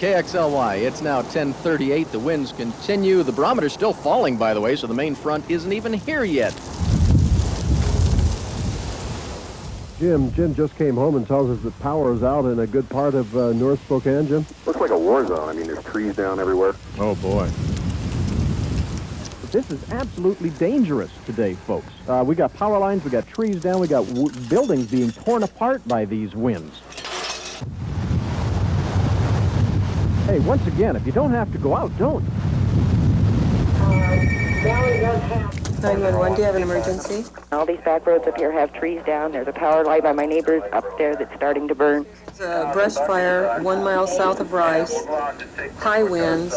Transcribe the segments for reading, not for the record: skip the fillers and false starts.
KXLY, it's now 10:38. The winds continue. The barometer's still falling, by the way, so the main front isn't even here yet. Jim just came home and tells us that power is out in a good part of North Spokane, Jim. Looks like a war zone. I mean, there's trees down everywhere. Oh, boy. This is absolutely dangerous today, folks. We got power lines, we got trees down, we got buildings being torn apart by these winds. Hey, once again, if you don't have to go out, don't. 911, do you have an emergency? All these back roads up here have trees down. There's a power line by my neighbors up there that's starting to burn. It's a brush fire 1 mile south of Rice. High winds.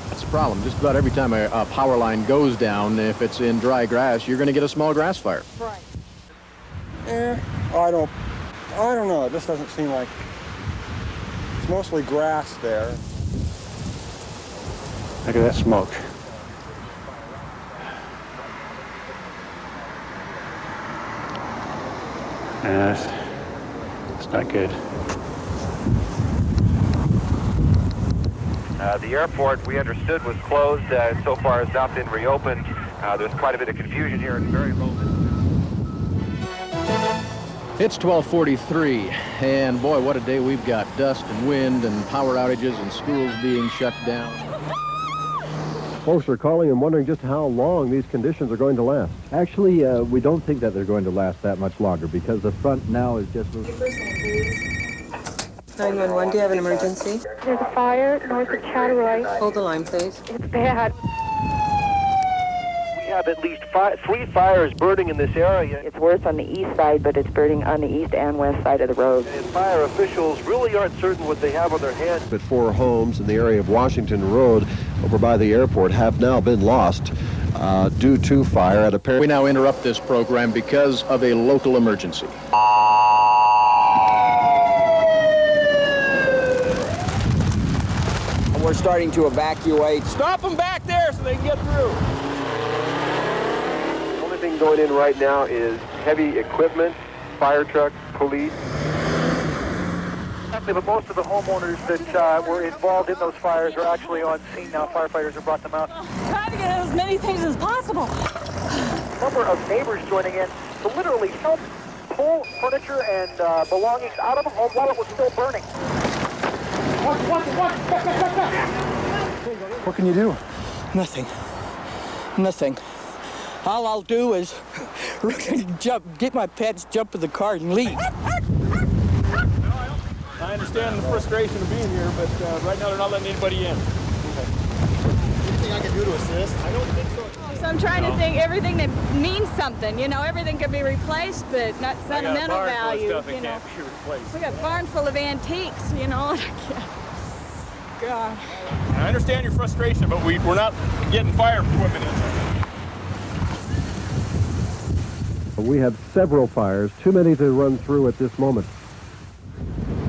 That's the problem. Just about every time a power line goes down, if it's in dry grass, you're going to get a small grass fire. Right. I don't know. It just doesn't seem like... It's mostly grass there. Look at that smoke. It's not good. The airport, we understood, was closed and so far has not been reopened. There's quite a bit of confusion here and very low. It's 12:43, and boy, what a day we've got. Dust and wind and power outages and schools being shut down. Folks are calling and wondering just how long these conditions are going to last. Actually, we don't think that they're going to last that much longer because the front now is just... 911, do you have an emergency? There's a fire north of Chatteroy. Hold the line, please. It's bad. We have at least 3 fires burning in this area. It's worse on the east side, but it's burning on the east and west side of the road. And fire officials really aren't certain what they have on their hands. But 4 homes in the area of Washington Road over by the airport have now been lost due to fire at a pair. We now interrupt this program because of a local emergency. We're starting to evacuate. Stop them back there so they can get through. The only thing going in right now is heavy equipment, fire trucks, police. But most of the homeowners that were involved in those fires are actually on scene now. Firefighters have brought them out. Trying to get as many things as possible. A number of neighbors joining in to literally help pull furniture and belongings out of the home while it was still burning. What can you do? Nothing. Nothing. All I'll do is get my pets, jump in the car, and leave. I understand the frustration of being here, but right now they're not letting anybody in. Anything I can do to assist? I don't think so. So I'm trying to think everything that means something. You know, everything can be replaced, but not sentimental value. You know, we got a barn full of antiques. You know. God. I understand your frustration, but we're not getting fire equipment in. We have several fires, too many to run through at this moment.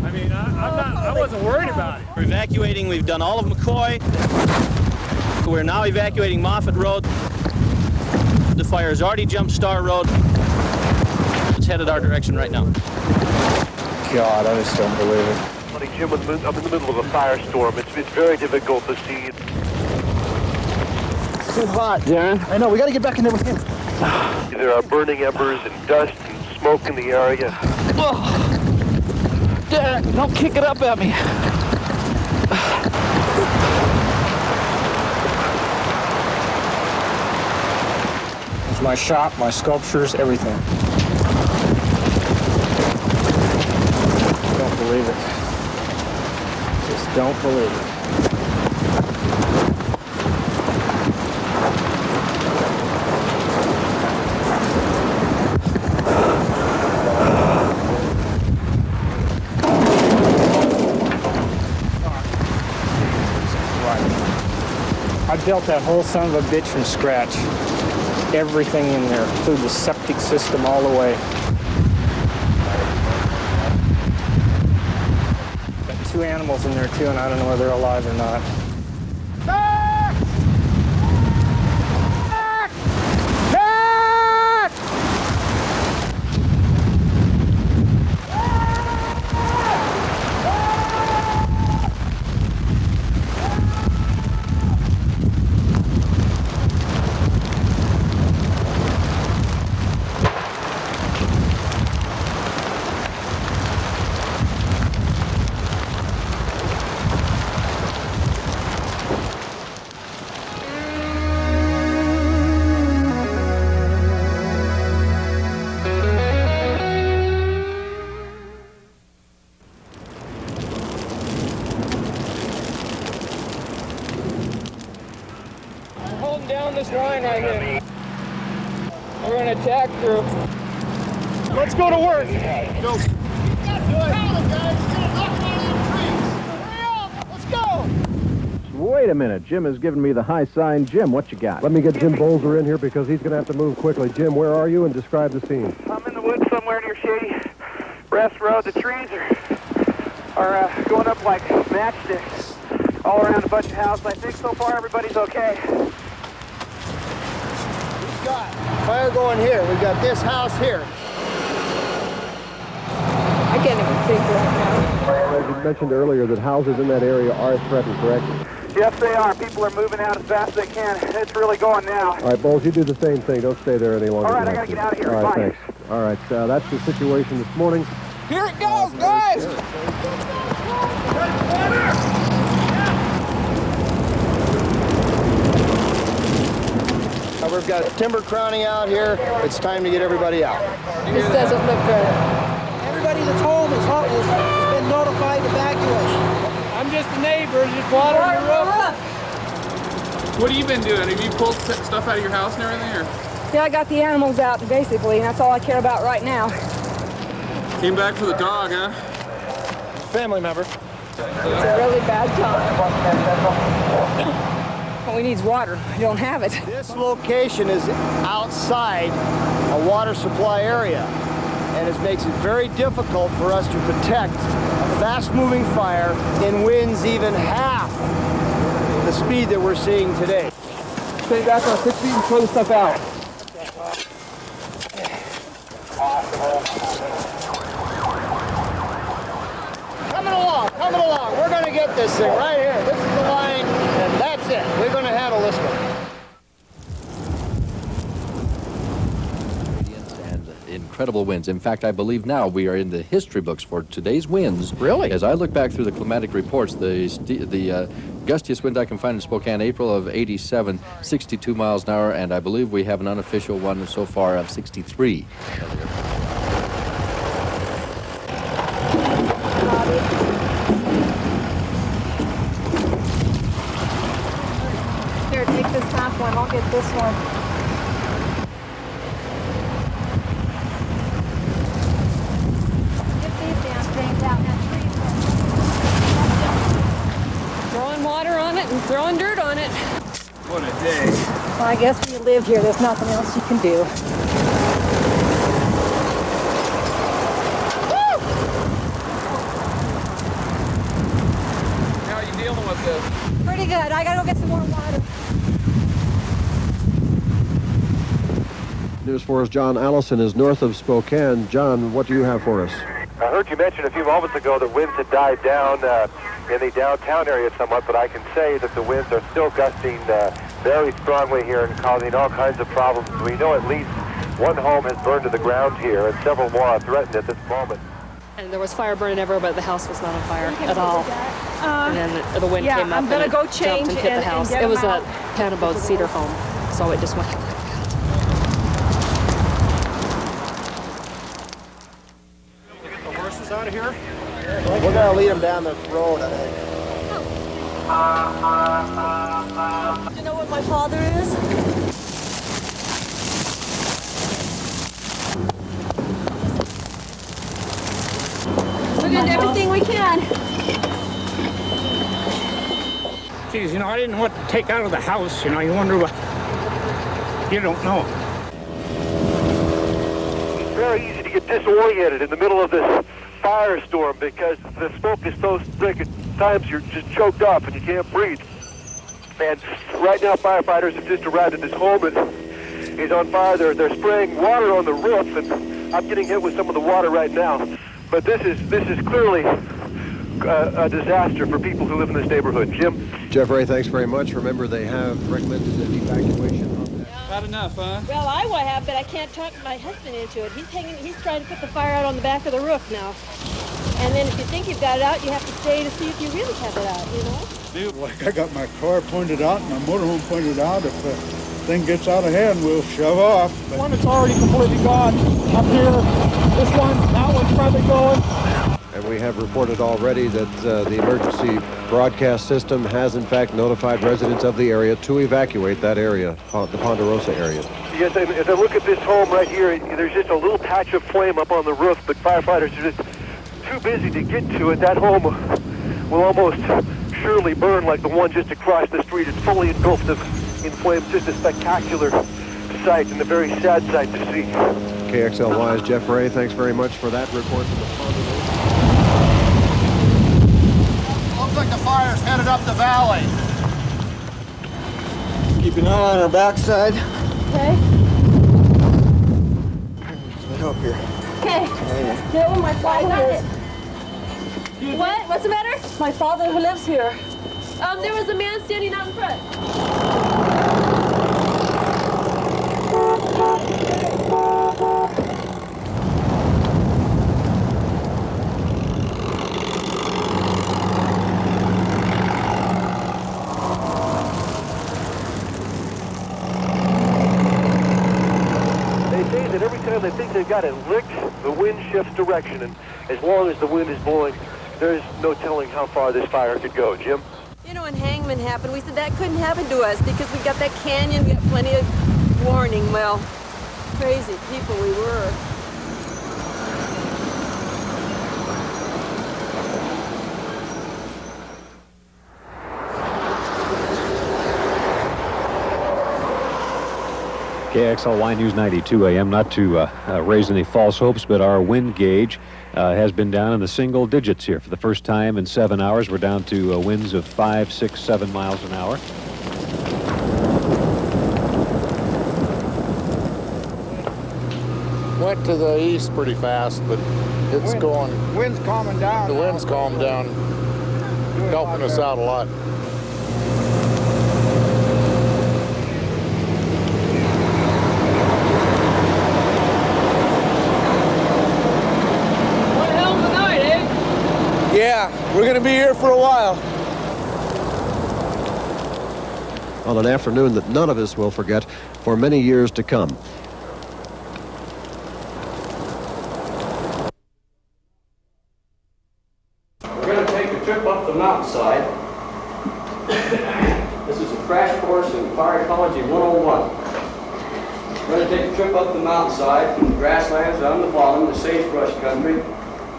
I mean, I wasn't worried about it. We're evacuating. We've done all of McCoy. We're now evacuating Moffett Road. The fire has already jumped Star Road. It's headed our direction right now. God, I just don't believe it. Jim, I'm in the middle of a firestorm. It's very difficult to see. It's too hot, Darren. I know, we got to get back in there with him. There are burning embers and dust and smoke in the area. Oh. Darren, don't kick it up at me. It's my shop, my sculptures, everything. Don't believe it. Just don't believe it. I built that whole son of a bitch from scratch. Everything in there, through the septic system all the way. Got 2 animals in there too, and I don't know whether they're alive or not. come down this line right here. We're going to attack through. Let's go to work. Go. Let's go. Wait a minute. Jim has given me the high sign. Jim, what you got? Let me get Jim Bolzer in here because he's going to have to move quickly. Jim, where are you? And describe the scene. I'm in the woods somewhere near Shady Rest Road. The trees are going up like matchsticks all around a bunch of houses. I think so far everybody's okay. We've got fire going here. We've got this house here. I can't even think right now. As you mentioned earlier that houses in that area are threatened, correct? Yes, they are. People are moving out as fast as they can. It's really going now. All right, Bowles, you do the same thing. Don't stay there any longer. All right, I got to get out of here. All right, Bye. thanks. All right, that's the situation this morning. Here it goes, guys! We've got timber crowning out here. It's time to get everybody out. This doesn't look good. Everybody that's home has been notified to evacuate. I'm just a neighbor, just watering the roof. What have you been doing? Have you pulled stuff out of your house and everything, or? Yeah, I got the animals out, basically, and that's all I care about right now. Came back for the dog, huh? Family member. It's a really bad time. All we need is water. We don't have it. This location is outside a water supply area, and it makes it very difficult for us to protect a fast-moving fire in winds even half the speed that we're seeing today. Stay back on 6 feet and throw the stuff out. Coming along. We're going to get this thing right here. This is the line, and that's it. We're going to handle this one. And incredible winds. In fact, I believe now we are in the history books for today's winds. Really? As I look back through the climatic reports, the gustiest wind I can find in Spokane, April of '87, 62 miles an hour, and I believe we have an unofficial one so far of 63. Here, take this top one. I'll get this one. Get these damn things out in that tree. Throwing water on it and throwing dirt on it. What a day. Well, I guess when you live here, there's nothing else you can do. How are you dealing with this? Pretty good. I gotta go get some more water. News for us, John Allison is north of Spokane. John, what do you have for us? I heard you mention a few moments ago that winds had died down in the downtown area somewhat, but I can say that the winds are still gusting very strongly here and causing all kinds of problems. We know at least one home has burned to the ground here, and several more are threatened at this moment. And there was fire burning everywhere, but the house was not on fire at all. And then the wind came up I'm gonna and go it change jumped and hit the house. get It was them a out. Panabode cedar home, so it just went. Get the horses out of here. We're going to lead them down the road, I think. Do you know what my father is? We're doing everything we can. Geez, you know, I didn't know what to take out of the house. You know, you wonder what. You don't know. It's very easy to get disoriented in the middle of this firestorm because the smoke is so thick at times you're just choked up and you can't breathe. And right now firefighters have just arrived at this home and is on fire. They're spraying water on the roof, and I'm getting hit with some of the water right now. But this is clearly a disaster for people who live in this neighborhood. Jim? Jeffrey, thanks very much. Remember, they have recommended an evacuation of that. Not enough, huh? Well, I have, but I can't talk my husband into it. He's trying to put the fire out on the back of the roof now. And then if you think you've got it out, you have to stay to see if you really have it out, you know? Like I got my car pointed out, my motorhome pointed out. If the thing gets out of hand, we'll shove off. But One that's already completely gone. Up here, this one, that one's probably going. And we we have reported already that the emergency broadcast system has in fact notified residents of the area to evacuate that area, the Ponderosa area. Yes, and as I look at this home right here, there's just a little patch of flame up on the roof, but firefighters are just too busy to get to it. That home will almost surely burn like the one just across the street. It's fully engulfed in flames. Just a spectacular sight and a very sad sight to see. KXLY's Jeff Ray, thanks very much for that report from the Ponderosa. Looks like the fire's headed up the valley. Keep an eye on our backside. Okay. Let help here. Okay. You know where my father is? What? What's the matter? My father who lives here. There was a man standing out in front. They say that every time they think they've got it licked, the wind shifts direction, and as long as the wind is blowing, there's no telling how far this fire could go. Jim? You know, when Hangman happened, we said that couldn't happen to us because we got that canyon, we got plenty of warning. Well, crazy people we were. KXLY News 92 AM, not to raise any false hopes, but our wind gauge has been down in the single digits here for the first time in 7 hours. We're down to winds of 5, 6, 7 miles an hour. Went to the east pretty fast, but it's going. Wind's calming down. The wind's calmed down, helping us out a lot. Yeah, we're going to be here for a while. On an afternoon that none of us will forget for many years to come. We're going to take a trip up the mountainside. This is a crash course in Fire Ecology 101. We're going to take a trip up the mountainside from the grasslands down the bottom, the sagebrush country,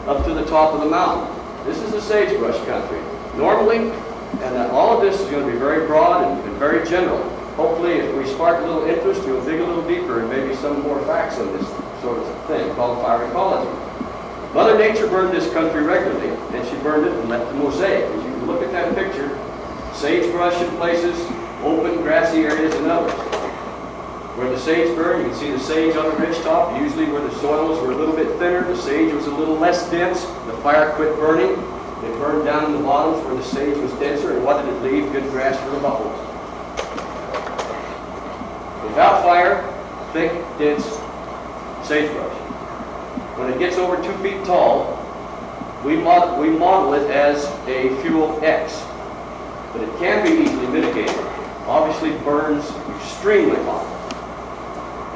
up to the top of the mountain. This is the sagebrush country. Normally, and all of this is going to be very broad and very general. Hopefully, if we spark a little interest, we'll dig a little deeper and maybe some more facts on this sort of thing called fire ecology. Mother Nature burned this country regularly, and she burned it and left the mosaic. As you can look at that picture, sagebrush in places, open grassy areas in others. Where the sage burned, you can see the sage on the ridge top. Usually where the soils were a little bit thinner, the sage was a little less dense. The fire quit burning. It burned down in the bottoms where the sage was denser, and what did it leave? Good grass for the buffaloes. Without fire, thick, dense sagebrush. When it gets over 2 feet tall, we model it as a fuel X. But it can be easily mitigated. Obviously burns extremely hot.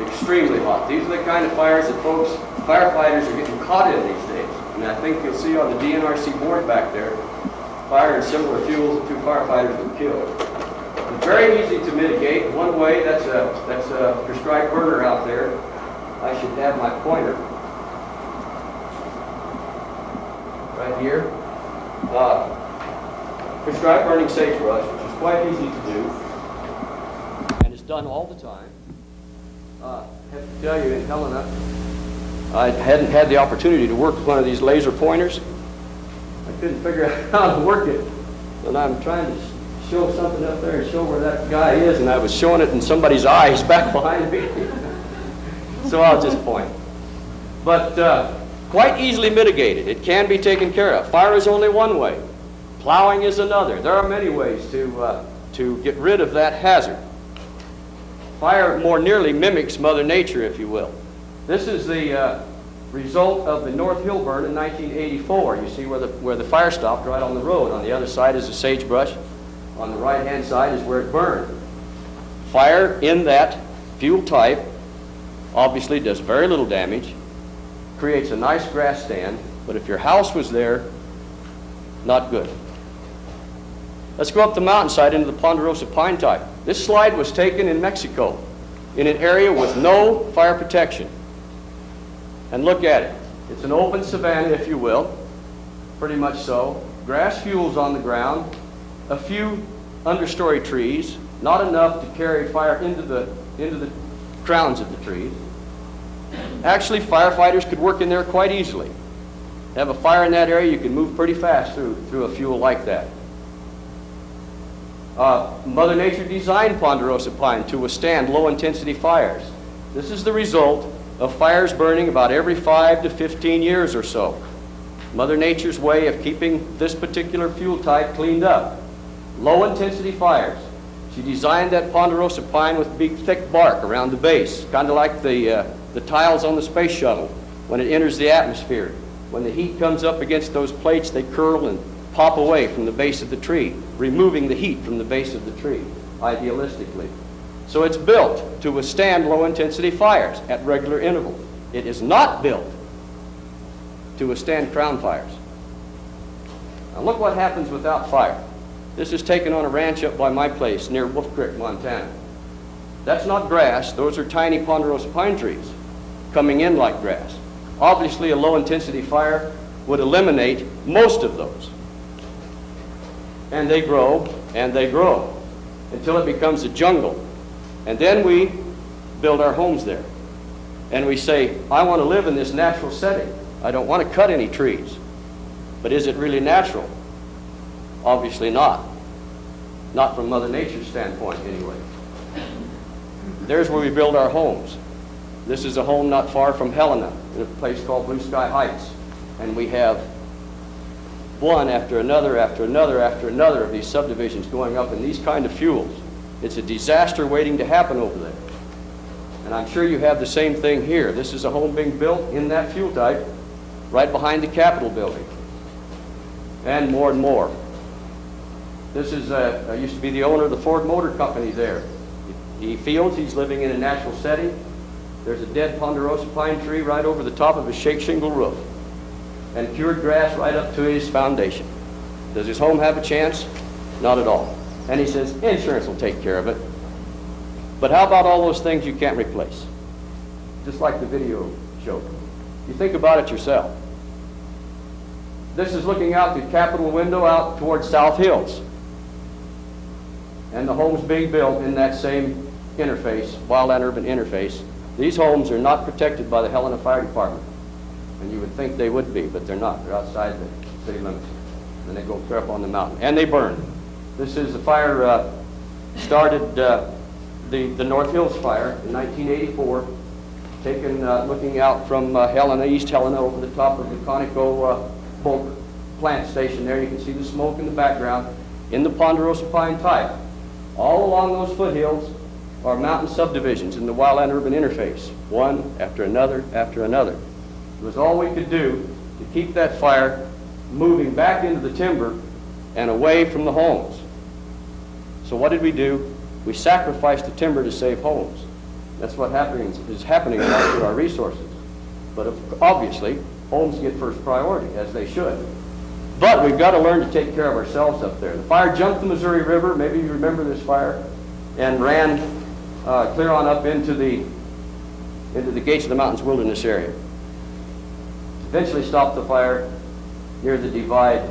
Extremely hot. These are the kind of fires that firefighters are getting caught in these days. And I think you'll see on the DNRC board back there, fire and similar fuels that 2 firefighters were killed. It's very easy to mitigate. One way, that's a prescribed burner out there. I should have my pointer right here. Prescribed burning sagebrush, which is quite easy to do, and it's done all the time. I have to tell you, in Helena, I hadn't had the opportunity to work with one of these laser pointers. I couldn't figure out how to work it. And I'm trying to show something up there and show where that guy is, and I was showing it in somebody's eyes back behind me. So I'll just point. But quite easily mitigated. It can be taken care of. Fire is only one way. Plowing is another. There are many ways to get rid of that hazard. Fire more nearly mimics Mother Nature, if you will. This is the result of the North Hill burn in 1984. You see where the fire stopped right on the road. On the other side is the sagebrush. On the right-hand side is where it burned. Fire in that fuel type obviously does very little damage, creates a nice grass stand, But if your house was there, not good. Let's go up the mountainside into the ponderosa pine type. This slide was taken in Mexico, in an area with no fire protection. And look at it. It's an open savanna, if you will, pretty much so. Grass fuels on the ground, a few understory trees, not enough to carry fire into the crowns of the trees. Actually, firefighters could work in there quite easily. Have a fire in that area, you can move pretty fast through a fuel like that. Mother Nature designed ponderosa pine to withstand low-intensity fires. This is the result of fires burning about every 5 to 15 years or so. Mother Nature's way of keeping this particular fuel type cleaned up. Low-intensity fires. She designed that ponderosa pine with big, thick bark around the base, kind of like the tiles on the space shuttle when it enters the atmosphere. When the heat comes up against those plates, they curl and pop away from the base of the tree, removing the heat from the base of the tree, idealistically. So it's built to withstand low-intensity fires at regular intervals. It is not built to withstand crown fires. Now look what happens without fire. This is taken on a ranch up by my place near Wolf Creek, Montana. That's not grass. Those are tiny ponderosa pine trees coming in like grass. Obviously, a low-intensity fire would eliminate most of those. And they grow until it becomes a jungle. And then we build our homes there. And we say, I want to live in this natural setting. I don't want to cut any trees. But is it really natural? Obviously not. Not from Mother Nature's standpoint, anyway. There's where we build our homes. This is a home not far from Helena, in a place called Blue Sky Heights. And we have one after another after another after another of these subdivisions going up in these kind of fuels. It's a disaster waiting to happen over there. And I'm sure you have the same thing here. This is a home being built in that fuel type right behind the Capitol building. And more. This is, used to be the owner of the Ford Motor Company there. He feels he's living in a natural setting. There's a dead ponderosa pine tree right over the top of his shake shingle roof, and cured grass right up to his foundation. Does his home have a chance? Not at all. And he says, insurance will take care of it. But how about all those things you can't replace? Just like the video showed. You think about it yourself. This is looking out the Capitol window out towards South Hills. And the homes being built in that same interface, wildland-urban interface. These homes are not protected by the Helena Fire Department. And you would think they would be, but they're not. They're outside the city limits. And they go clear up on the mountain. And they burn. This is the fire started, the North Hills fire in 1984, taken looking out from Helena, East Helena, over the top of the Conoco bulk plant station there. You can see the smoke in the background in the ponderosa pine type. All along those foothills are mountain subdivisions in the wildland-urban interface, one after another after another. It was all we could do to keep that fire moving back into the timber and away from the homes. So what did we do? We sacrificed the timber to save homes. That's what is happening through our resources. But obviously, homes get first priority, as they should. But we've got to learn to take care of ourselves up there. The fire jumped the Missouri River, maybe you remember this fire, and ran clear on up into the Gates of the Mountains wilderness area. Eventually stopped the fire near the divide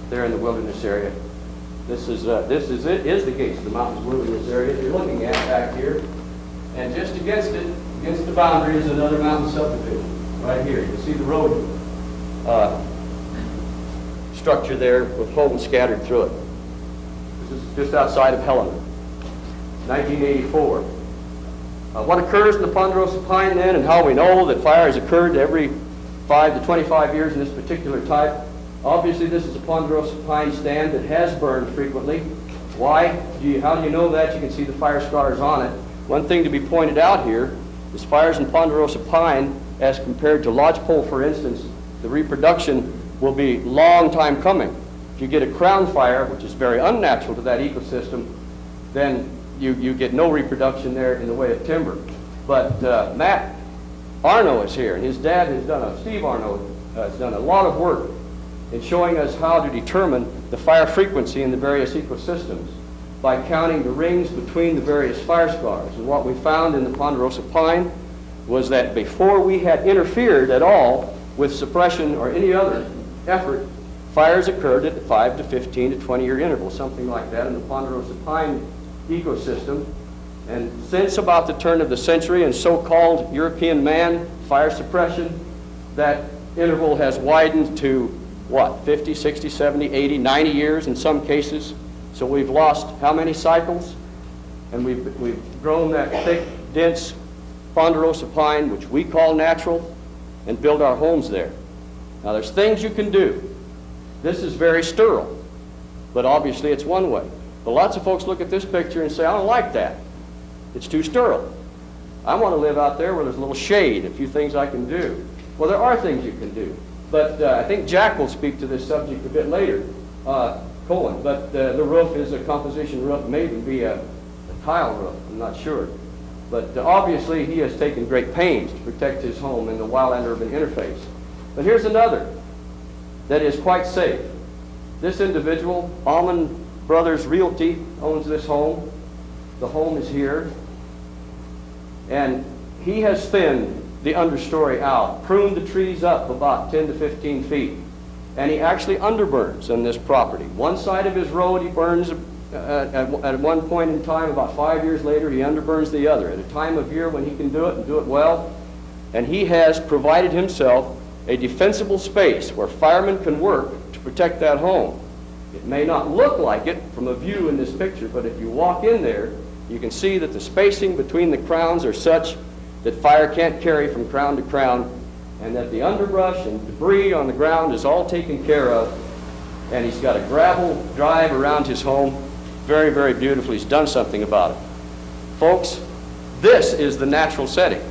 there in the wilderness area. This is the Gates of the Mountains wilderness area that you're looking at back here. And just against it, against the boundary, is another mountain subdivision right here. You can see the road structure there with homes scattered through it. This is just outside of Helena, 1984. What occurs in the ponderosa pine then, and how we know that fire has occurred every 5 to 25 years in this particular type. Obviously, this is a ponderosa pine stand that has burned frequently. Why? How do you know that? You can see the fire scars on it. One thing to be pointed out here is fires in ponderosa pine, as compared to lodgepole, for instance, the reproduction will be long time coming. If you get a crown fire, which is very unnatural to that ecosystem, then you get no reproduction there in the way of timber. But Matt Arno is here, and his dad has done Steve Arno has done a lot of work in showing us how to determine the fire frequency in the various ecosystems by counting the rings between the various fire scars. And what we found in the Ponderosa pine was that before we had interfered at all with suppression or any other effort, fires occurred at 5 to 15 to 20-year intervals, something like that in the Ponderosa pine ecosystem. And since about the turn of the century and so-called European man fire suppression, that interval has widened to, what, 50, 60, 70, 80, 90 years in some cases. So we've lost how many cycles? And we've grown that thick, dense Ponderosa pine, which we call natural, and build our homes there. Now there's things you can do. This is very sterile, but obviously it's one way. But lots of folks look at this picture and say, I don't like that. It's too sterile. I want to live out there where there's a little shade, a few things I can do. Well, there are things you can do. But I think Jack will speak to this subject a bit later, Cohen. But the roof is a composition roof, maybe be a tile roof, I'm not sure. But obviously he has taken great pains to protect his home in the wildland-urban interface. But here's another that is quite safe. This individual, Almond Brothers Realty, owns this home. The home is here. And he has thinned the understory out, pruned the trees up about 10 to 15 feet. And he actually underburns on this property. One side of his road he burns at one point in time. About 5 years later, he underburns the other at a time of year when he can do it and do it well. And he has provided himself a defensible space where firemen can work to protect that home. It may not look like it from a view in this picture, but if you walk in there, you can see that the spacing between the crowns are such that fire can't carry from crown to crown, and that the underbrush and debris on the ground is all taken care of. And he's got a gravel drive around his home. Very, very beautiful. He's done something about it. Folks, this is the natural setting.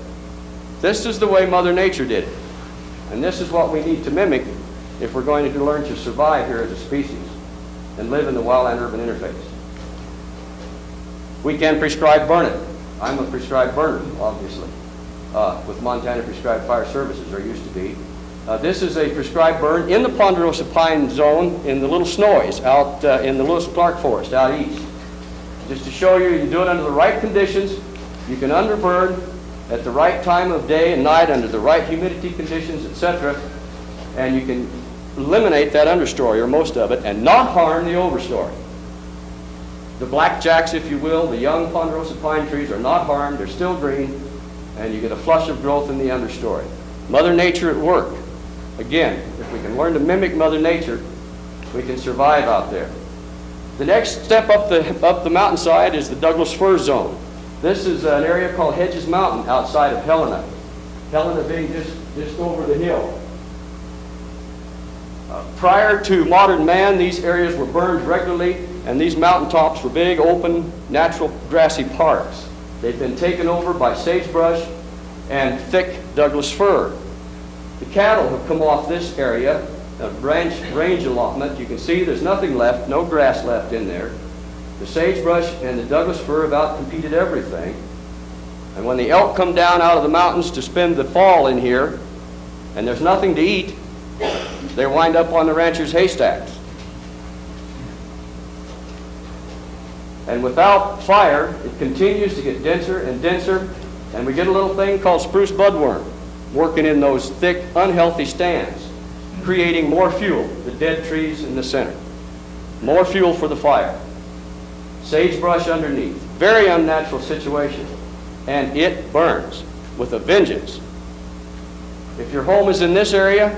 This is the way Mother Nature did it. And this is what we need to mimic if we're going to learn to survive here as a species and live in the wildland-urban interface. We can prescribe burning. I'm a prescribed burner, obviously, with Montana Prescribed Fire Services, or used to be. This is a prescribed burn in the Ponderosa pine zone in the Little Snoys out in the Lewis Clark Forest out east. Just to show you, you do it under the right conditions. You can underburn at the right time of day and night under the right humidity conditions, etc. And you can eliminate that understory, or most of it, and not harm the overstory. The blackjacks, if you will, the young Ponderosa pine trees are not harmed. They're still green, and you get a flush of growth in the understory. Mother Nature at work. Again, if we can learn to mimic Mother Nature, we can survive out there. The next step up the mountainside is the Douglas fir zone. This is an area called Hedges Mountain outside of Helena. Helena being just over the hill. Prior to modern man, these areas were burned regularly, and these mountaintops were big, open, natural grassy parks. They've been taken over by sagebrush and thick Douglas fir. The cattle have come off this area, a range allotment. You can see there's nothing left, no grass left in there. The sagebrush and the Douglas fir have outcompeted everything. And when the elk come down out of the mountains to spend the fall in here, and there's nothing to eat, they wind up on the ranchers' haystacks. And without fire, it continues to get denser and denser, and we get a little thing called spruce budworm working in those thick, unhealthy stands, creating more fuel, the dead trees in the center. More fuel for the fire. Sagebrush underneath. Very unnatural situation. And it burns with a vengeance. If your home is in this area,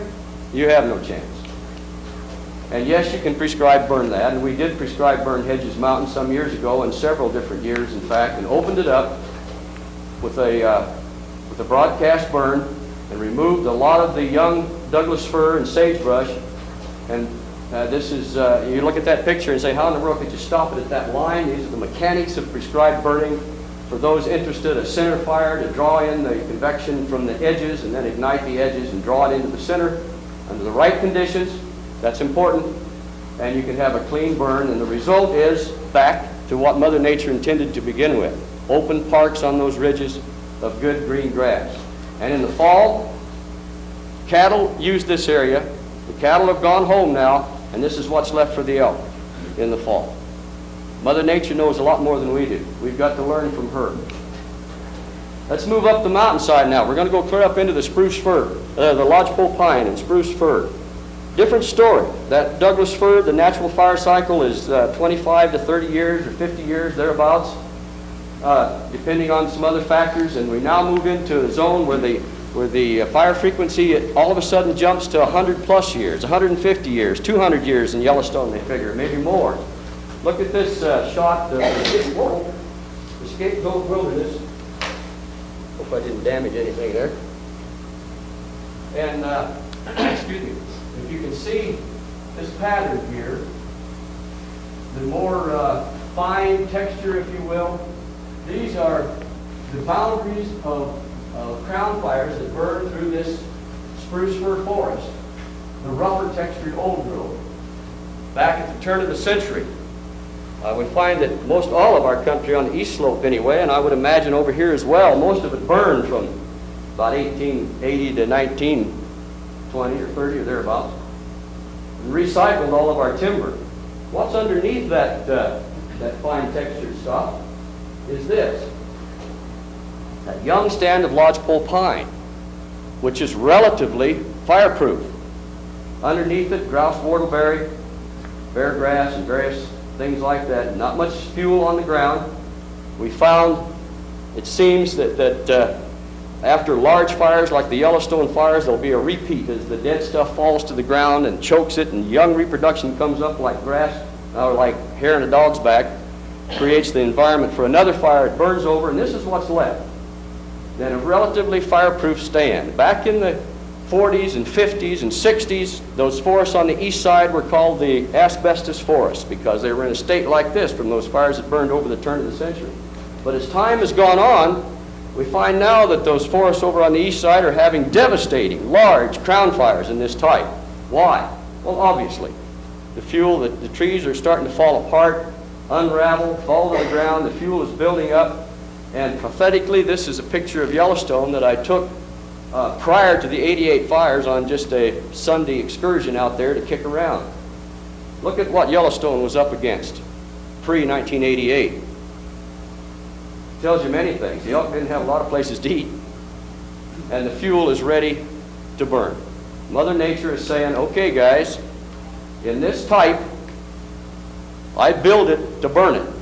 you have no chance. And yes, you can prescribe burn that, and we did prescribe burn Hedges Mountain some years ago, in several different years, in fact, and opened it up with a broadcast burn and removed a lot of the young Douglas fir and sagebrush. And this is, you look at that picture and say, how in the world could you stop it at that line? These are the mechanics of prescribed burning. For those interested, a center fire to draw in the convection from the edges and then ignite the edges and draw it into the center under the right conditions. That's important. And you can have a clean burn, and the result is back to what Mother Nature intended to begin with. Open parks on those ridges of good green grass. And in the fall, cattle use this area. The cattle have gone home now, and this is what's left for the elk in the fall. Mother Nature knows a lot more than we do. We've got to learn from her. Let's move up the mountainside now. We're going to go clear up into the spruce fir, the lodgepole pine and spruce fir. Different story. That Douglas fir, the natural fire cycle is 25 to 30 years or 50 years, thereabouts, depending on some other factors. And we now move into a zone where the fire frequency all of a sudden jumps to 100 plus years, 150 years, 200 years in Yellowstone, they figure, maybe more. Look at this shot of the Scapegoat Wilderness. Hope I didn't damage anything there. And, excuse me, if you can see this pattern here, the more fine texture, if you will, these are the boundaries of crown fires that burn through this spruce fir forest, the rougher textured old growth. Back at the turn of the century, we find that most all of our country on the east slope anyway, and I would imagine over here as well, most of it burned from about 1880 to 1920 or 30 or thereabouts, and recycled all of our timber. What's underneath that fine textured stuff is this, that young stand of lodgepole pine, which is relatively fireproof. Underneath it, grouse whortleberry, bear grass, and various things like that. Not much fuel on the ground. We found, it seems that after large fires like the Yellowstone fires, there'll be a repeat as the dead stuff falls to the ground and chokes it, and young reproduction comes up like grass, or like hair in a dog's back, creates the environment for another fire. It burns over, and this is what's left. Then a relatively fireproof stand. Back in the 40s and 50s and 60s, those forests on the east side were called the asbestos forests because they were in a state like this from those fires that burned over the turn of the century. But as time has gone on, we find now that those forests over on the east side are having devastating, large crown fires in this type. Why? Well, obviously, the fuel, the trees are starting to fall apart, unravel, fall to the ground, the fuel is building up, and prophetically, this is a picture of Yellowstone that I took prior to the '88 fires on just a Sunday excursion out there to kick around. Look at what Yellowstone was up against pre-1988. Tells you many things. The elk didn't have a lot of places to eat, and the fuel is ready to burn. Mother Nature is saying, okay guys, in this type, I build it to burn it.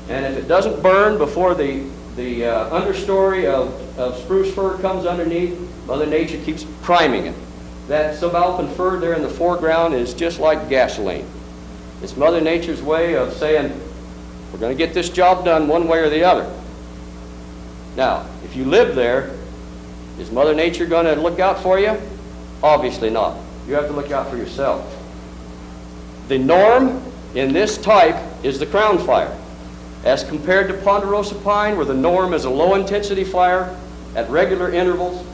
And if it doesn't burn before the understory of spruce fir comes underneath, Mother Nature keeps priming it. That subalpine fir there in the foreground is just like gasoline. It's Mother Nature's way of saying, we're going to get this job done one way or the other. Now, if you live there, is Mother Nature going to look out for you? Obviously not. You have to look out for yourself. The norm in this type is the crown fire. As compared to ponderosa pine, where the norm is a low-intensity fire at regular intervals,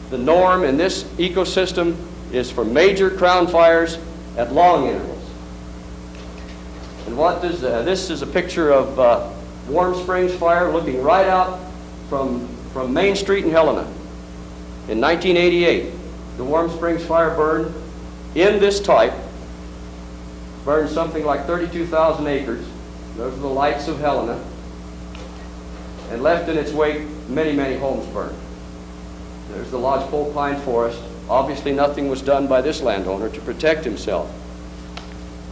the norm in this ecosystem is for major crown fires at long intervals. And what does this is a picture of Warm Springs fire looking right out from Main Street in Helena. In 1988, the Warm Springs fire burned in this type, burned something like 32,000 acres. Those are the lights of Helena, and left in its wake many, many homes burned. There's the lodgepole pine forest. Obviously nothing was done by this landowner to protect himself.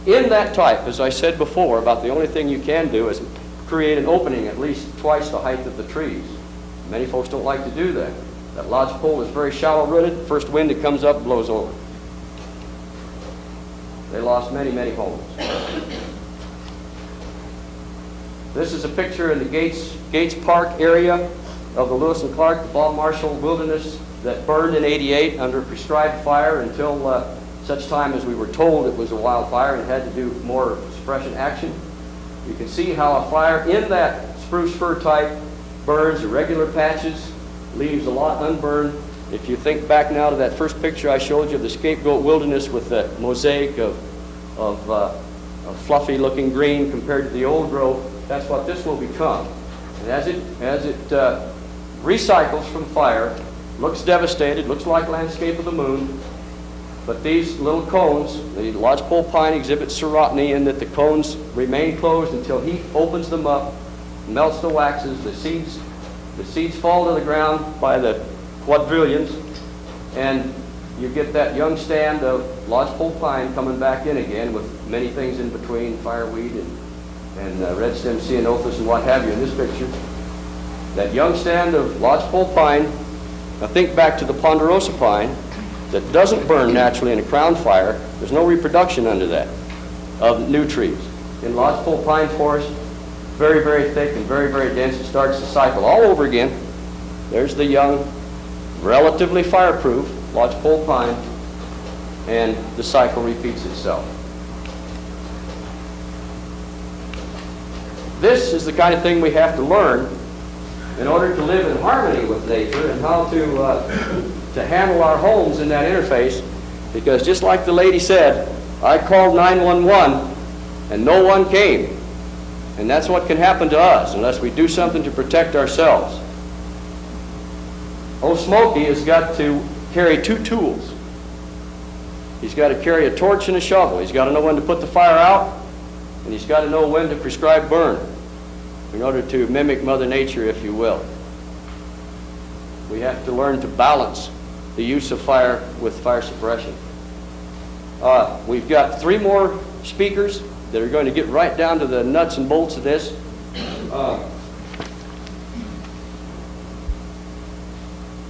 In that type, as I said before, about the only thing you can do is create an opening at least twice the height of the trees. Many folks don't like to do that. That lodgepole is very shallow rooted. First wind that comes up blows over. They lost many, many homes. This is a picture in the Gates Park area of the Lewis and Clark, the Bob Marshall Wilderness that burned in '88 under prescribed fire until such time as we were told it was a wildfire and had to do more suppression action. You can see how a fire in that spruce fir type burns irregular patches, leaves a lot unburned. If you think back now to that first picture I showed you of the Scapegoat Wilderness with the mosaic of fluffy looking green compared to the old growth, that's what this will become. And as it recycles from fire, looks devastated, looks like landscape of the moon. But these little cones, the lodgepole pine exhibits serotiny in that the cones remain closed until heat opens them up, melts the waxes, the seeds fall to the ground by the quadrillions, and you get that young stand of lodgepole pine coming back in again with many things in between, fireweed and red stem ceanothus and what have you in this picture. That young stand of lodgepole pine, now think back to the ponderosa pine that doesn't burn naturally in a crown fire. There's no reproduction under that of new trees. In lodgepole pine forest, very, very thick and very, very dense, it starts the cycle all over again. There's the young, relatively fireproof lodgepole pine, and the cycle repeats itself. This is the kind of thing we have to learn in order to live in harmony with nature and how to handle our homes in that interface, because just like the lady said, I called 911 and no one came. And that's what can happen to us unless we do something to protect ourselves. Old Smokey has got to carry two tools. He's got to carry a torch and a shovel. He's got to know when to put the fire out, and he's got to know when to prescribe burn in order to mimic Mother Nature, if you will. We have to learn to balance the use of fire with fire suppression. We've got 3 more speakers that are going to get right down to the nuts and bolts of this.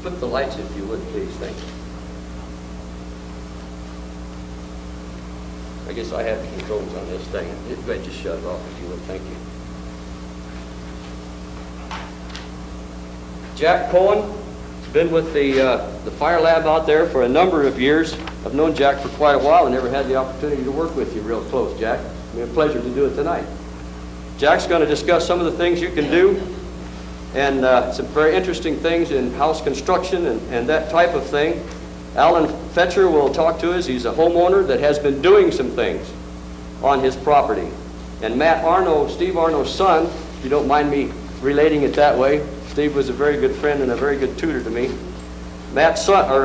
Flip the lights if you would, please. Thank you. I guess I have the controls on this thing. Go ahead, just shut it off if you would. Thank you. Jack Cohen has been with the fire lab out there for a number of years. I've known Jack for quite a while and never had the opportunity to work with you real close, Jack. It's been a pleasure to do it tonight. Jack's going to discuss some of the things you can do and some very interesting things in house construction and that type of thing. Alan Fetcher will talk to us. He's a homeowner that has been doing some things on his property. And Matt Arno, Steve Arno's son, if you don't mind me relating it that way, Steve was a very good friend and a very good tutor to me.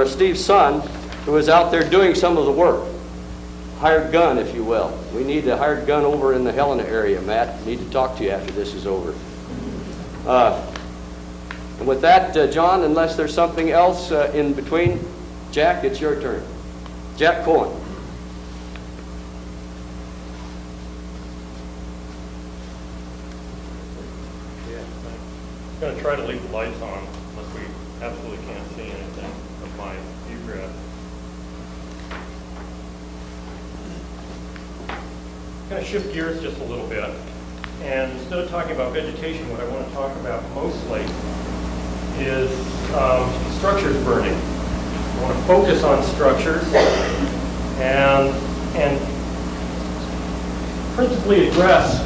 Steve's son, who is out there doing some of the work. Hired gun, if you will. We need a hired gun over in the Helena area, Matt. Need to talk to you after this is over. And with that, John, unless there's something else in between, Jack, it's your turn. Jack Cohen. I'm going to try to leave the lights on unless we absolutely can't see anything of my egress. I'm going to shift gears just a little bit, and instead of talking about vegetation, what I want to talk about mostly is structures burning. I want to focus on structures and principally address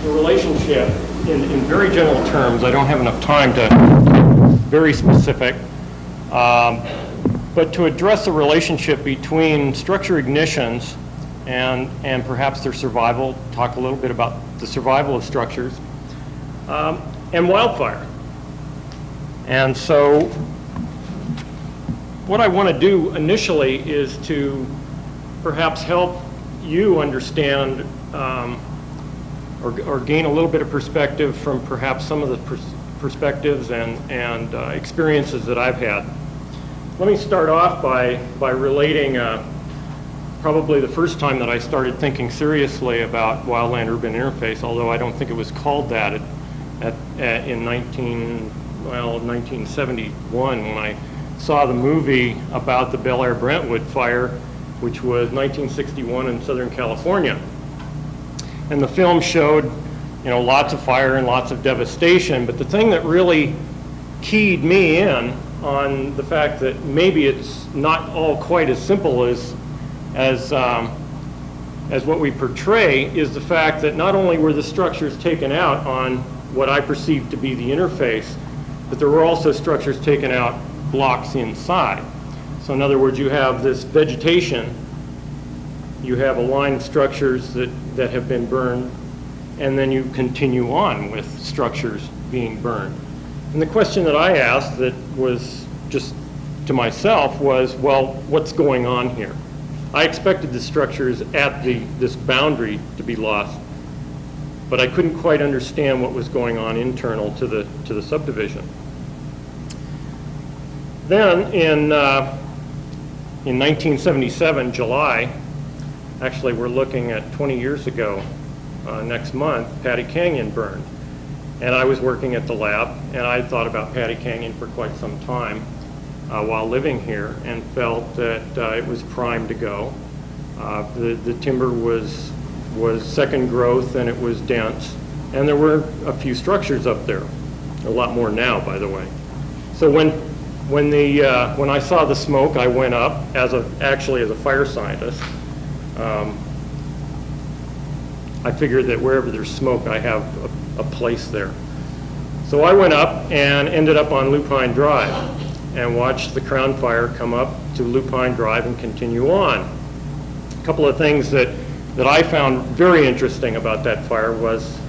the relationship in very general terms. I don't have enough time to very specific, but to address the relationship between structure ignitions and perhaps their survival, talk a little bit about the survival of structures, and wildfire. And so what I want to do initially is to perhaps help you understand or gain a little bit of perspective from perhaps some of the perspectives and experiences that I've had. Let me start off by relating probably the first time that I started thinking seriously about wildland-urban interface, although I don't think it was called that in 1971 when I saw the movie about the Bel Air Brentwood fire, which was 1961 in Southern California. And the film showed, lots of fire and lots of devastation, but the thing that really keyed me in on the fact that maybe it's not all quite as simple as what we portray is the fact that not only were the structures taken out on what I perceived to be the interface, but there were also structures taken out blocks inside. So in other words, you have this vegetation, you have a line of structures that have been burned, and then you continue on with structures being burned. And the question that I asked that was just to myself was, well, what's going on here? I expected the structures at this boundary to be lost, but I couldn't quite understand what was going on internal to the subdivision. Then in 1977, July, actually we're looking at 20 years ago, next month, Patty Canyon burned. And I was working at the lab, and I thought about Patty Canyon for quite some time while living here, and felt that it was primed to go. The timber was second growth, and it was dense, and there were a few structures up there, a lot more now, by the way. So when I saw the smoke, I went up actually as a fire scientist. I figured that wherever there's smoke, I have a place there. So I went up and ended up on Lupine Drive and watched the crown fire come up to Lupine Drive and continue on. A couple of things that I found very interesting about that fire was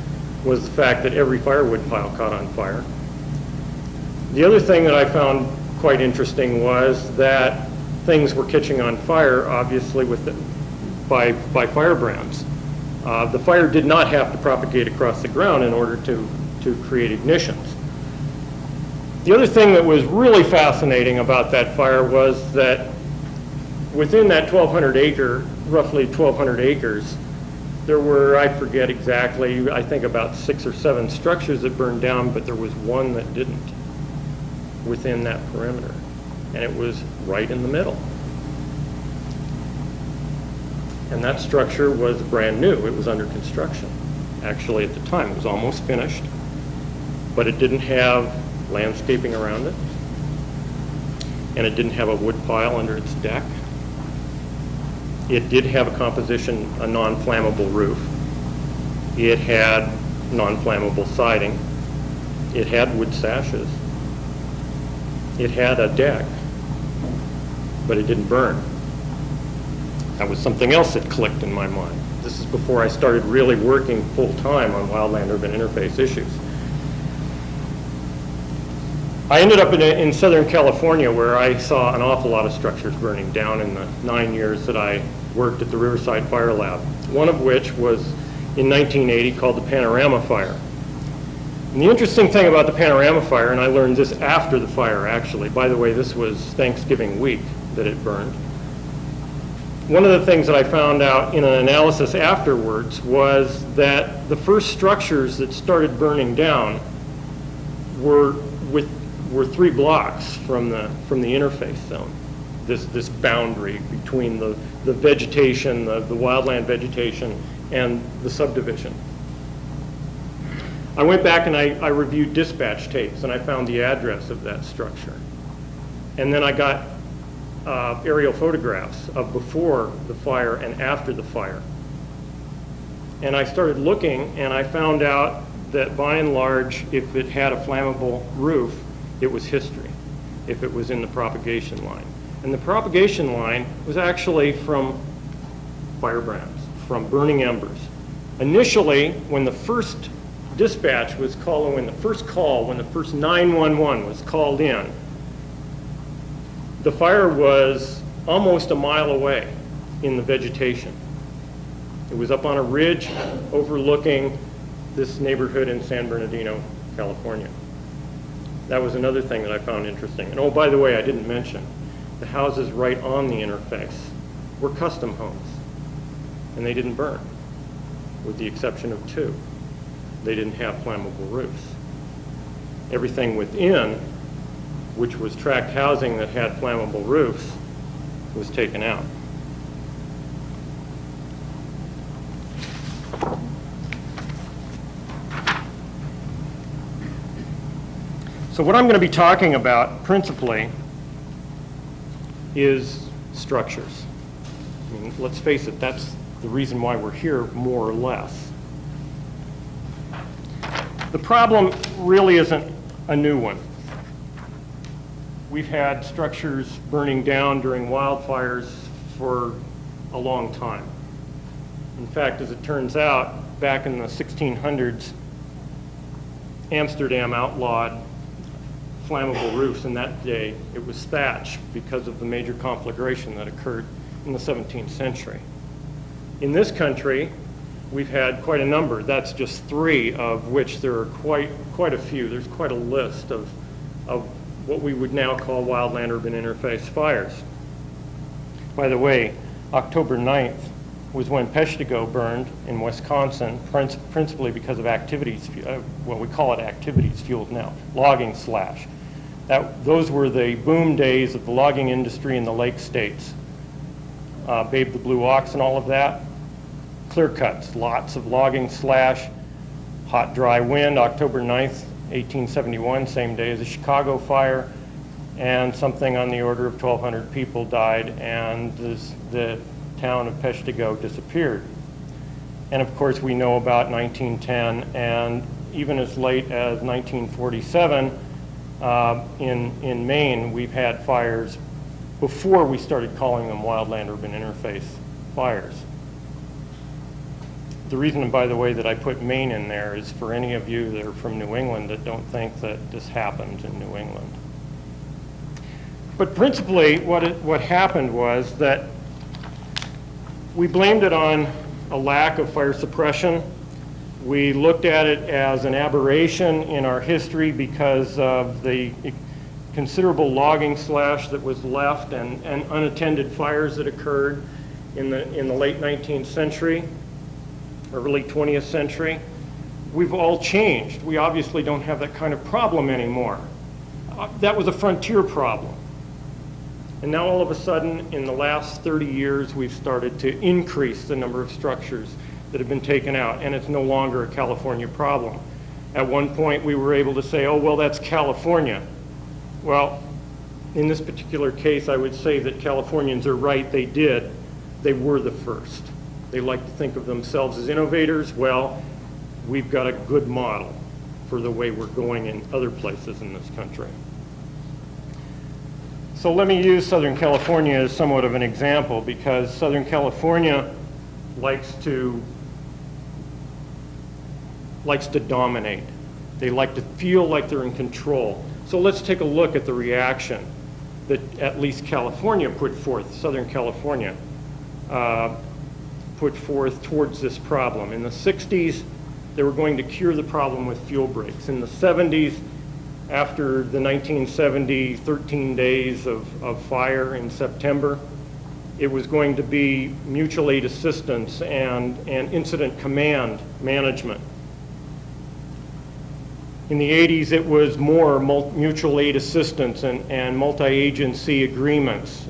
the fact that every firewood pile caught on fire. The other thing that I found quite interesting was that things were catching on fire, obviously, by firebrands. The fire did not have to propagate across the ground in order to create ignitions. The other thing that was really fascinating about that fire was that within that roughly 1,200 acres, there were, I forget exactly, I think about 6 or 7 structures that burned down, but there was one that didn't within that perimeter, and it was right in the middle. And that structure was brand new. It was under construction. Actually, at the time, it was almost finished, but it didn't have landscaping around it, and it didn't have a wood pile under its deck. It did have a composition, a non-flammable roof. It had non-flammable siding. It had wood sashes. It had a deck, but it didn't burn. That was something else that clicked in my mind. This is before I started really working full-time on wildland-urban interface issues. I ended up in Southern California, where I saw an awful lot of structures burning down in the 9 years that I worked at the Riverside Fire Lab, one of which was in 1980 called the Panorama Fire. And the interesting thing about the Panorama Fire, and I learned this after the fire actually, by the way, this was Thanksgiving week that it burned. One of the things that I found out in an analysis afterwards was that the first structures that started burning down were 3 blocks from the interface zone, this boundary between the vegetation, the wildland vegetation, and the subdivision. I went back and I reviewed dispatch tapes, and I found the address of that structure. And then I got aerial photographs of before the fire and after the fire. And I started looking, and I found out that by and large, if it had a flammable roof, it was history, if it was in the propagation line. And the propagation line was actually from firebrands, from burning embers. Initially, when the first dispatch was called, when the first 911 was called in, the fire was almost a mile away in the vegetation. It was up on a ridge overlooking this neighborhood in San Bernardino, California. That was another thing that I found interesting. And oh, by the way, I didn't mention, the houses right on the interface were custom homes, and they didn't burn, with the exception of 2. They didn't have flammable roofs. Everything within, which was tract housing that had flammable roofs, was taken out. So what I'm going to be talking about principally is structures. I mean, let's face it, that's the reason why we're here, more or less. The problem really isn't a new one. We've had structures burning down during wildfires for a long time. In fact, as it turns out, back in the 1600s, Amsterdam outlawed flammable roofs, and that day it was thatch because of the major conflagration that occurred in the 17th century. In this country, we've had quite a number. That's just 3, of which there are quite a few. There's quite a list of what we would now call wildland-urban interface fires. By the way, October 9th was when Peshtigo burned in Wisconsin, principally because of activities, well, we call it activities fueled now, logging slash. Those were the boom days of the logging industry in the lake states. Babe the Blue Ox and all of that. Clear cuts, lots of logging slash, hot dry wind, October 9th, 1871, same day as the Chicago fire, and something on the order of 1,200 people died, and the town of Peshtigo disappeared. And of course we know about 1910, and even as late as 1947 in Maine we've had fires before we started calling them wildland-urban interface fires. The reason, by the way, that I put Maine in there is for any of you that are from New England that don't think that this happened in New England. But principally what happened was that we blamed it on a lack of fire suppression. We looked at it as an aberration in our history because of the considerable logging slash that was left and unattended fires that occurred in the late 19th century, early 20th century. We've all changed. We obviously don't have that kind of problem anymore. That was a frontier problem. And now all of a sudden, in the last 30 years, we've started to increase the number of structures that have been taken out, and it's no longer a California problem. At one point, we were able to say, oh, well, that's California. Well, in this particular case, I would say that Californians are right. They were the first. They like to think of themselves as innovators. Well, we've got a good model for the way we're going in other places in this country. So let me use Southern California as somewhat of an example, because Southern California likes to dominate. They like to feel like they're in control. So let's take a look at the reaction that at least California put forth, Southern California put forth towards this problem. In the 60s, they were going to cure the problem with fuel breaks. In the 70s, after the 1970 13 days of fire in September, it was going to be mutual aid assistance and incident command management. In the 80s, it was more mutual aid assistance and multi-agency agreements.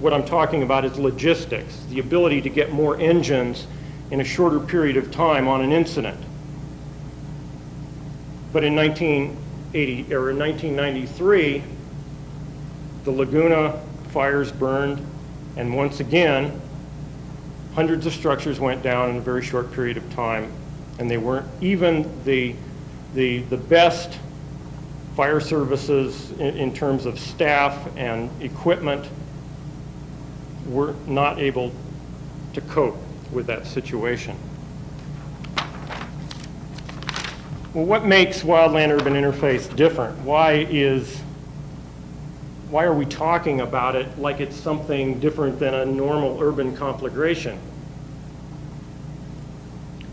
What I'm talking about is logistics, the ability to get more engines in a shorter period of time on an incident. But in 1993, the Laguna fires burned, and once again, hundreds of structures went down in a very short period of time, and they weren't even the best fire services in terms of staff and equipment were not able to cope with that situation. Well, what makes wildland-urban interface different? Why are we talking about it like it's something different than a normal urban conflagration?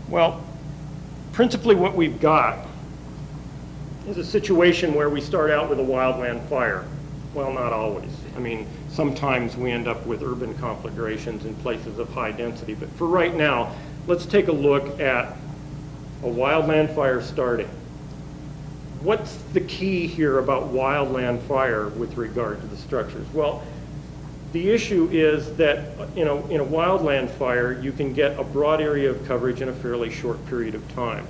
Well, principally what we've got is a situation where we start out with a wildland fire. Well, not always. I mean, sometimes we end up with urban conflagrations in places of high density. But for right now, let's take a look at a wildland fire starting. What's the key here about wildland fire with regard to the structures? Well, the issue is that in a wildland fire, you can get a broad area of coverage in a fairly short period of time.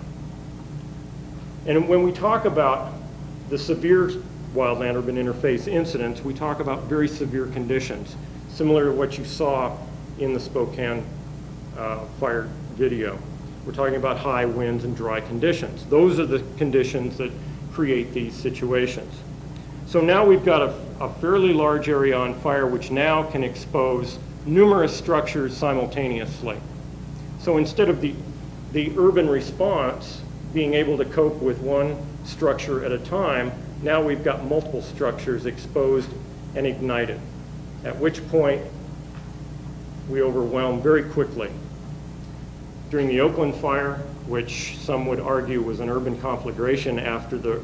And when we talk about the severe wildland-urban interface incidents, we talk about very severe conditions, similar to what you saw in the Spokane fire video. We're talking about high winds and dry conditions. Those are the conditions that create these situations. So now we've got a fairly large area on fire, which now can expose numerous structures simultaneously. So instead of the urban response being able to cope with one structure at a time, Now we've got multiple structures exposed and ignited, at which point we overwhelm very quickly. During the Oakland fire, which some would argue was an urban conflagration after the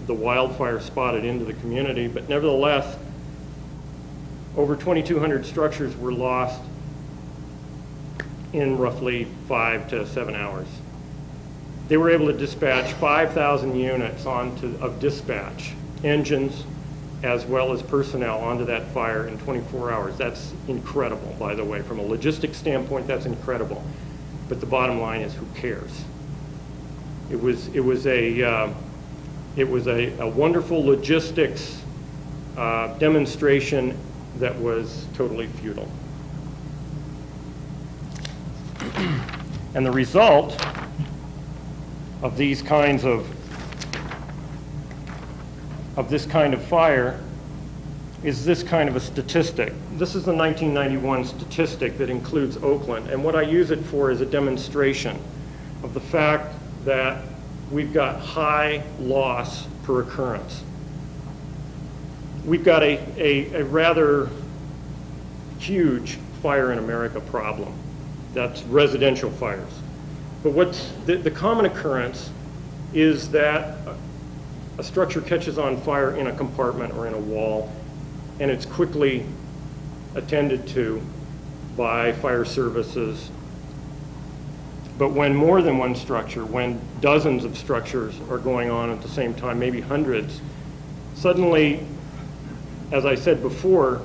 wildfire spotted into the community, but nevertheless, over 2,200 structures were lost in roughly 5 to 7 hours. They were able to dispatch 5,000 units of dispatch, engines, as well as personnel onto that fire in 24 hours. That's incredible, by the way. From a logistics standpoint, that's incredible. But the bottom line is, who cares? It was a wonderful logistics demonstration that was totally futile. And the result of these kinds of this kind of fire is this kind of a statistic. This is the 1991 statistic that includes Oakland, and what I use it for is a demonstration of the fact that we've got high loss per occurrence. We've got a rather huge fire in America problem. That's residential fires. But what's the common occurrence is that a structure catches on fire in a compartment or in a wall, and it's quickly attended to by fire services. But when more than one structure, when dozens of structures are going on at the same time, maybe hundreds, suddenly, as I said before,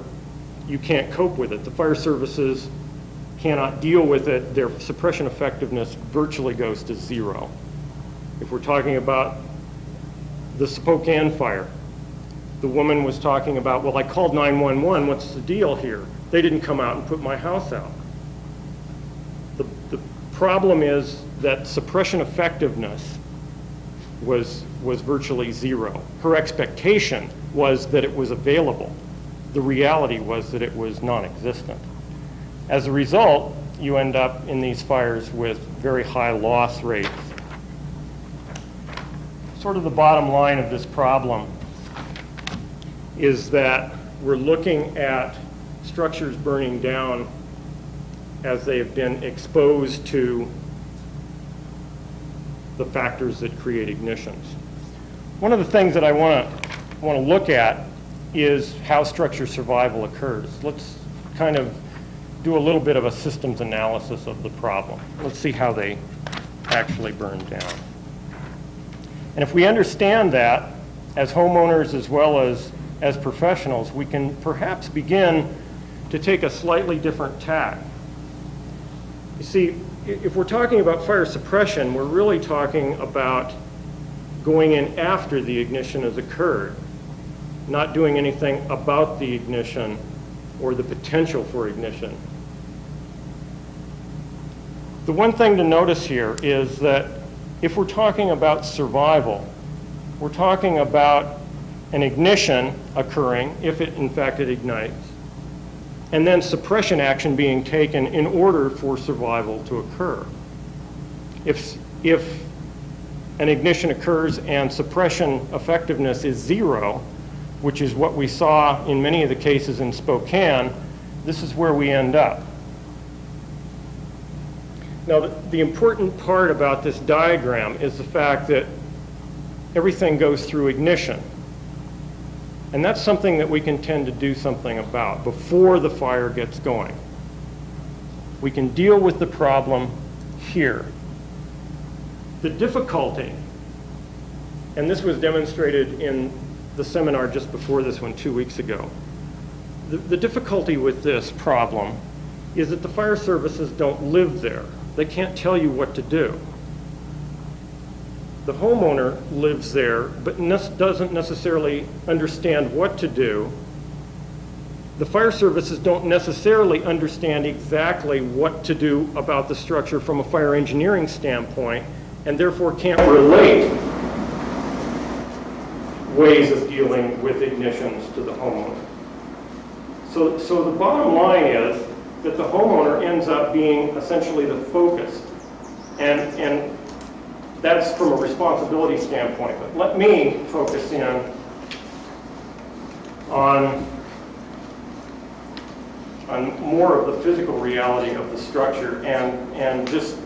you can't cope with it. The fire services cannot deal with it. Their suppression effectiveness virtually goes to zero. If we're talking about the Spokane fire, the woman was talking about, well, I called 911, what's the deal here? They didn't come out and put my house out. The problem is that suppression effectiveness was virtually zero. Her expectation was that it was available. The reality was that it was non-existent. As a result, you end up in these fires with very high loss rates. Sort of the bottom line of this problem is that we're looking at structures burning down as they have been exposed to the factors that create ignitions. One of the things that I want to look at is how structure survival occurs. Let's kind of do a little bit of a systems analysis of the problem. Let's see how they actually burn down. And if we understand that, as homeowners as well as professionals, we can perhaps begin to take a slightly different tack. You see, if we're talking about fire suppression, we're really talking about going in after the ignition has occurred, not doing anything about the ignition or the potential for ignition. The one thing to notice here is that if we're talking about survival, we're talking about an ignition occurring, if it in fact it ignites, and then suppression action being taken in order for survival to occur. If an ignition occurs and suppression effectiveness is zero, which is what we saw in many of the cases in Spokane, this is where we end up. Now, the important part about this diagram is the fact that everything goes through ignition. And that's something that we can tend to do something about before the fire gets going. We can deal with the problem here. The difficulty, and this was demonstrated in the seminar just before this one 2 weeks ago, the difficulty with this problem is that the fire services don't live there. They can't tell you what to do. The homeowner lives there, but doesn't necessarily understand what to do. The fire services don't necessarily understand exactly what to do about the structure from a fire engineering standpoint, and therefore can't relate ways of dealing with ignitions to the homeowner. So the bottom line is that the homeowner ends up being essentially the focus. And that's from a responsibility standpoint. But let me focus in on more of the physical reality of the structure and just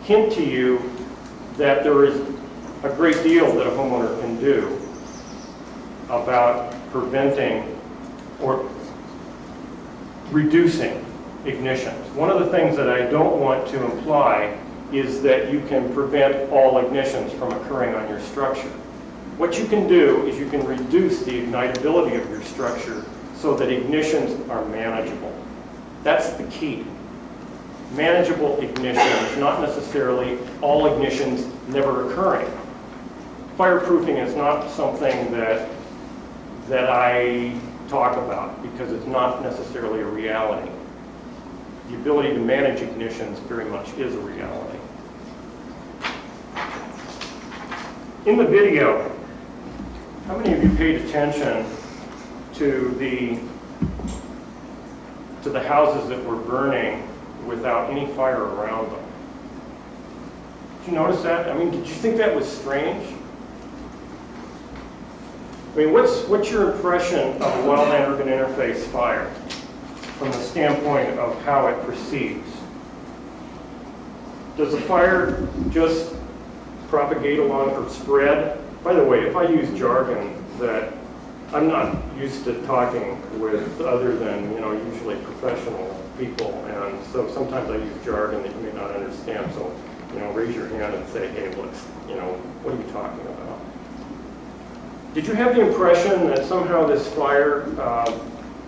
hint to you that there is a great deal that a homeowner can do about preventing or reducing ignitions. One of the things that I don't want to imply is that you can prevent all ignitions from occurring on your structure. What you can do is you can reduce the ignitability of your structure so that ignitions are manageable. That's the key. Manageable ignitions, not necessarily all ignitions never occurring. Fireproofing is not something that I talk about because it's not necessarily a reality. The ability to manage ignitions very much is a reality. In the video, how many of you paid attention to the houses that were burning without any fire around them? Did you notice that? I mean, did you think that was strange? I mean, what's your impression of a wildland-urban interface fire from the standpoint of how it proceeds? Does the fire just propagate along or spread? By the way, if I use jargon that I'm not used to talking with other than, usually professional people, and so sometimes I use jargon that you may not understand, so, raise your hand and say, hey, let's, what are you talking about? Did you have the impression that somehow this fire,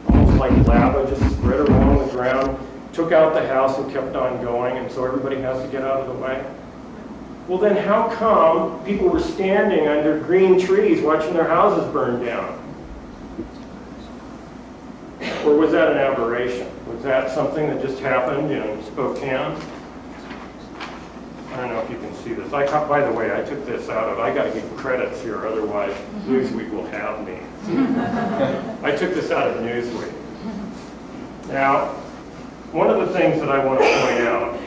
almost like lava, just spread along the ground, took out the house and kept on going, and so everybody has to get out of the way? Well, then how come people were standing under green trees watching their houses burn down? Or was that an aberration? Was that something that just happened in Spokane? I don't know if you can see this. By the way, I took this out of, I got to give credits here, otherwise Newsweek will have me. I took this out of Newsweek. Now, one of the things that I want to point out,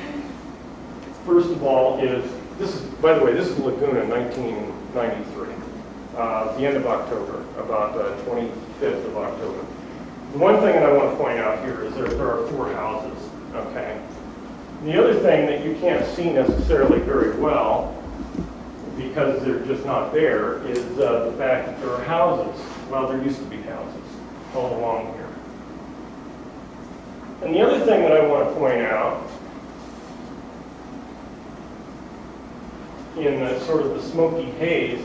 first of all, is this is, by the way, this is Laguna, 1993, the end of October, about the 25th of October. The one thing that I want to point out here is there are 4 houses, okay? And the other thing that you can't see necessarily very well, because they're just not there, is the fact that there are houses. Well, there used to be houses all along here. And the other thing that I want to point out, in the sort of the smoky haze,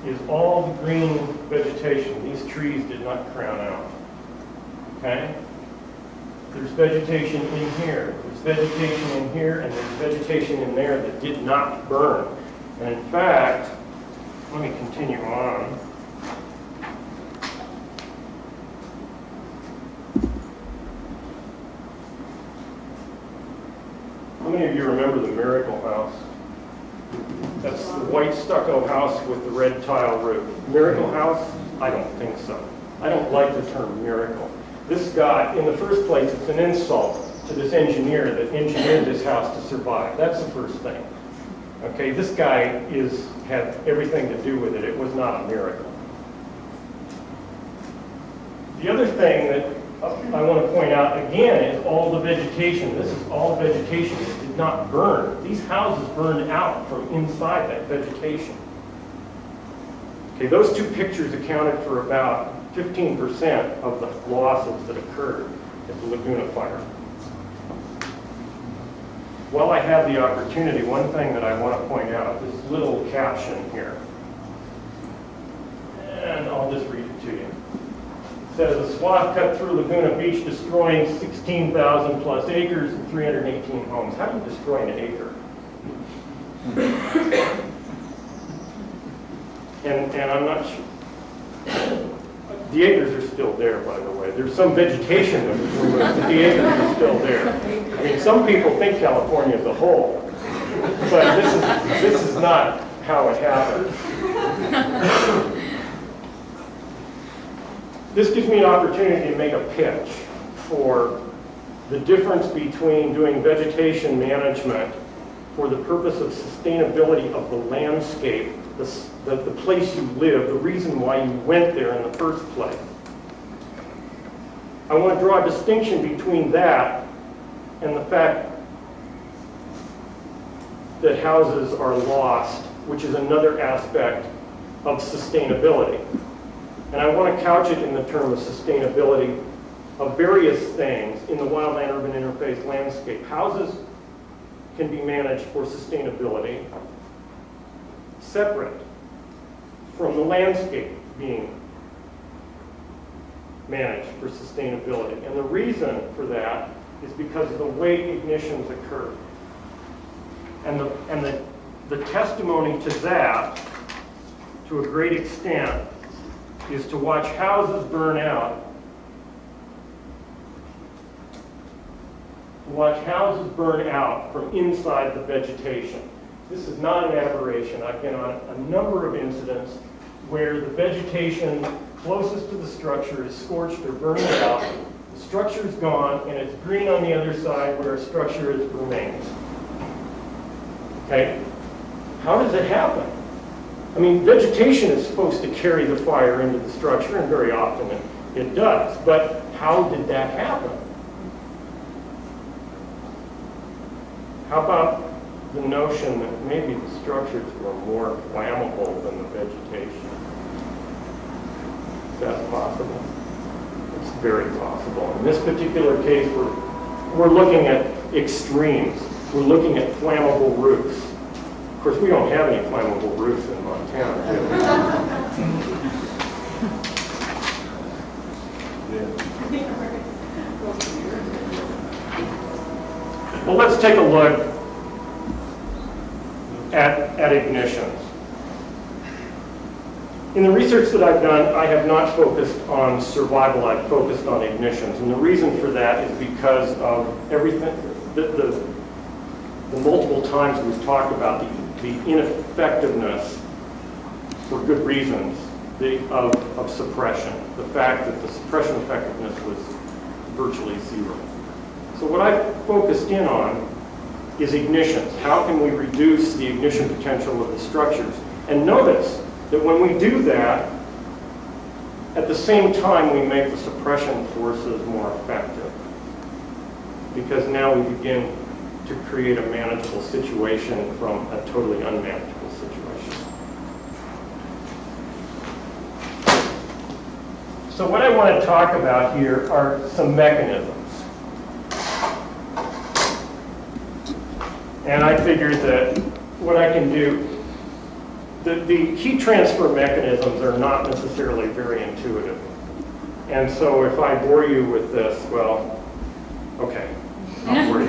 is all the green vegetation. These trees did not crown out. Okay? There's vegetation in here, there's vegetation in here, and there's vegetation in there that did not burn. And in fact, let me continue on. How many of you remember the Miracle House? That's the white stucco house with the red tile roof. Miracle House? I don't think so. I don't like the term miracle. This guy, in the first place, it's an insult to this engineer that engineered this house to survive. That's the first thing. Okay, this guy had everything to do with it. It was not a miracle. The other thing that I want to point out again is all the vegetation. This is all vegetation that did not burn. These houses burned out from inside that vegetation. Okay, those 2 pictures accounted for about 15% of the losses that occurred at the Laguna fire. While I have the opportunity, one thing that I want to point out, this little caption here, and I'll just read it to you. It says, a swath cut through Laguna Beach, destroying 16,000 plus acres and 318 homes. How do you destroy an acre? And I'm not sure. The acres are still there, by the way. There's some vegetation that was removed, but the acres are still there. I mean, some people think California is a whole, but this is not how it happened. This gives me an opportunity to make a pitch for the difference between doing vegetation management for the purpose of sustainability of the landscape, the place you live, the reason why you went there in the first place. I want to draw a distinction between that and the fact that houses are lost, which is another aspect of sustainability. And I want to couch it in the term of sustainability of various things in the wildland-urban interface landscape. Houses can be managed for sustainability separate from the landscape being managed for sustainability. And the reason for that is because of the way ignitions occur. And the testimony to that, to a great extent, is to watch houses burn out. Watch houses burn out from inside the vegetation. This is not an aberration. I've been on a number of incidents where the vegetation closest to the structure is scorched or burned out. The structure is gone, and it's green on the other side where a structure remains. Okay? How does it happen? I mean, vegetation is supposed to carry the fire into the structure, and very often it does. But how did that happen? How about the notion that maybe the structures were more flammable than the vegetation? Is that possible? It's very possible. In this particular case, we're looking at extremes. We're looking at flammable roofs. Of course, we don't have any flammable roofs in Montana, do we? Well, let's take a look at ignitions. In the research that I've done, I have not focused on survival, I've focused on ignitions. And the reason for that is because of everything, the multiple times we've talked about the ineffectiveness, for good reasons, of suppression. The fact that the suppression effectiveness was virtually zero. So what I've focused in on is ignitions. How can we reduce the ignition potential of the structures? And notice that when we do that, at the same time we make the suppression forces more effective. Because now we begin to create a manageable situation from a totally unmanageable situation. So what I want to talk about here are some mechanisms. And I figured that what I can do, the heat transfer mechanisms are not necessarily very intuitive. And so if I bore you with this, well, okay, I'll bore